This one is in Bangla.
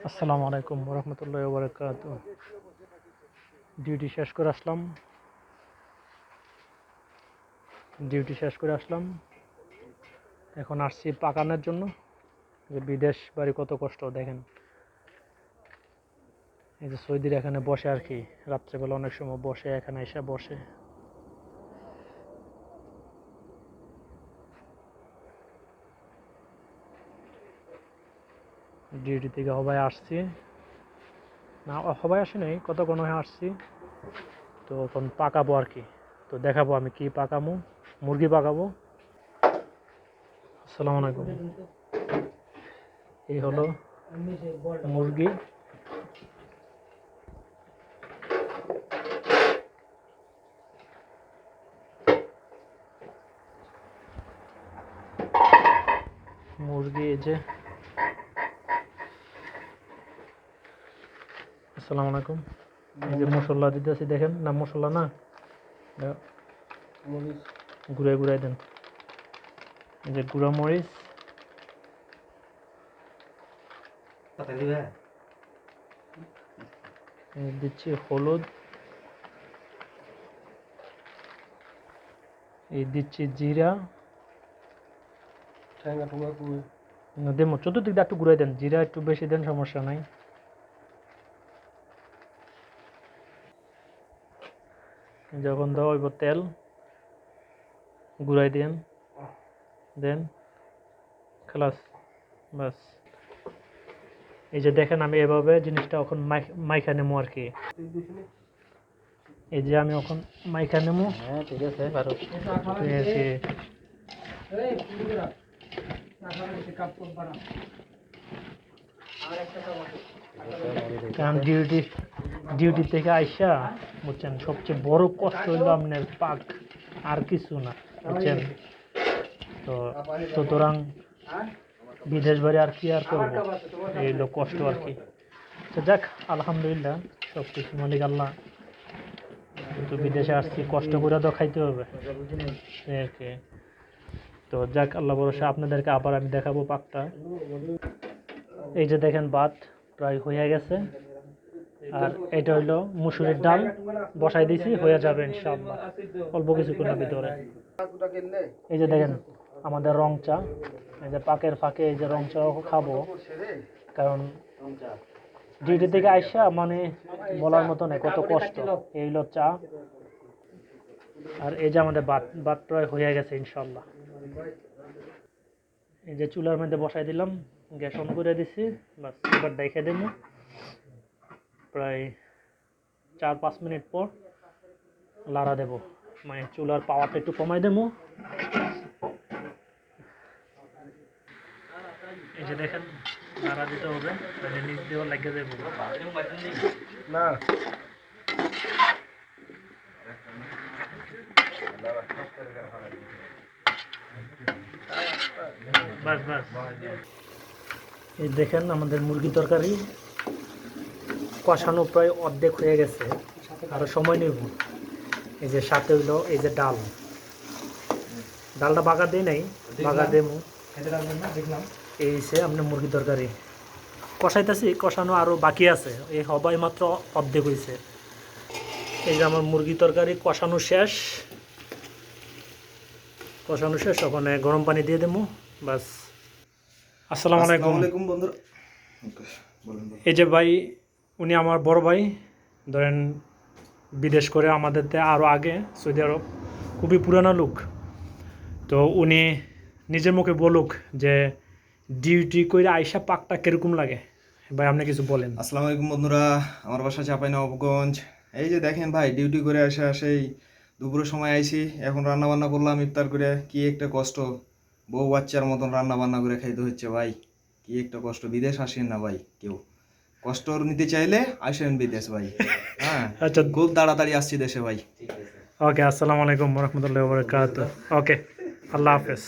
আসসালামু আলাইকুম রহমতুল্লাহ বরকাত। ডিউটি শেষ করে আসলাম। এখন আসছি পাকানোর জন্য। যে বিদেশ বাড়ি কত কষ্ট দেখেন। এই যে সৌদির এখানে বসে আর কি, রাত্রেবেলা অনেক সময় বসে, এখানে এসে বসে। ডিউটি থেকে হবাই আসছি, না হবাই আসি নাই, কতক্ষণ হয়ে আসছি। তো এখন পাকাবো আর কি। তো দেখাবো আমি কি পাকাবো। মুরগি পাকাবো। আসসালামু আলাইকুম। এই হলো মুরগি। এই যে আসসালামু আলাইকুম। এই যে মশলা দিতেছি দেখেন, না মশলা না, ঘুরাই ঘুরাই দেন। এই যে গুঁড়া মরিচ, দিচ্ছি হলুদ, এই দিচ্ছি জিরা। দেবো চতুর্দিক দিয়ে একটু ঘুরাই দেন, জিরা একটু বেশি দেন, সমস্যা নাই। যখন দেওয়া হইব তেল ঘুরাই দেন খালাস, বাস। এই যে দেখেন আমি এভাবে জিনিসটা এখন মাইখা নেবো আর কি। এই যে আমি এখন মাইখা নেবো। হ্যাঁ ঠিক আছে, কারণ ডিউটি থেকে আইসা বুঝছেন, সবচেয়ে বড় কষ্ট হইল আপনার পাক, আর কিছু না বুঝছেন। তো সুতরাং বিদেশ বাড়ি আর কি আর করবো, এই হলো কষ্ট আর কি। তো যাক, আলহামদুলিল্লাহ, সব কিছু মালিক আল্লাহ। কিন্তু বিদেশে আসছি, কষ্ট করে তো খাইতে হবে আর কি। তো যাক, আল্লাহ ভরসা। আপনাদেরকে আবার আমি দেখাবো পাকটা। এই যে দেখেন ভাত প্রায় হয়ে গেছে, আর এটা হইলো মুসুরির ডাল বসাই দিয়েছি, হয়ে যাবে ইনশাআল্লাহ অল্প কিছুক্ষণের ভিতরে। এই যে দেখেন আমাদের রং চা, এই যে পাকের ফাঁকে এই যে রং চা খাবো, কারণ ডিউটি থেকে আইসা মানে বলার মতো নেই কত কষ্ট। এই হলো চা, আর এই যে আমাদের ভাত প্রায় হয়ে গেছে ইনশাআল্লাহ। এই যে চুলার মধ্যে বসাই দিলাম, গ্যাস অন করে দিছি, বাস এবার দেখে দেবো। প্রায় 4-5 মিনিট পর লাড়া দেবো, মানে চুলার পাওয়ারটা একটু কমাই দেবো। এই যে দেখেন লাড়া দিতে হবে, তাহলে নিচ দিয়েও লাগিয়ে দেবো না। বাস বাস। এই দেখেন আমাদের মুরগি তরকারি কষানো প্রায় অর্ধেক হয়ে গেছে, আরো সময় নেব। এই যে সাথে হইলো এই যে ডালটা বাগা দেয় নাই, বাগা দেবো। দেখলাম এই সে আপনার মুরগি তরকারি কষাইতেছি, কষানো আরো বাকি আছে, এই হবাই মাত্র অর্ধেক হয়েছে। এই যে আমার মুরগি তরকারি কষানো শেষ, ওখানে গরম পানি দিয়ে দেবো, বাস। আসসালামু আলাইকুম বন্ধুরা। এই যে ভাই, উনি আমার বড় ভাই, ধরেন বিদেশ করে আমাদের আরও আগে সৌদি আরব, খুবই পুরানো লোক। তো উনি নিজের মুখে বলুক যে ডিউটি করে আইসা পাকটা কিরকম লাগে। ভাই আপনি কিছু বলেন। আসসালামু আলাইকুম বন্ধুরা, আমার বাসা চাঁপাইনবাবগঞ্জ। এই যে দেখেন ভাই, ডিউটি করে সেই দুপুরের সময় আইছি, এখন রান্না বান্না করলাম ইফতার করে। কি একটা কষ্ট, বউ বাচ্চার মতন রান্না বান্না করে খাইতে হচ্ছে ভাই। কি একটা কষ্ট, বিদেশ আসেন না ভাই কেউ, কষ্ট নিতে চাইলে আসেন বিদেশ ভাই। হ্যাঁ আচ্ছা, খুব তাড়াতাড়ি আসছি দেশে ভাই। ওকে, আসসালামু আলাইকুম রহমতুল্লাহ বরকাত। ওকে, আল্লাহ হাফেজ।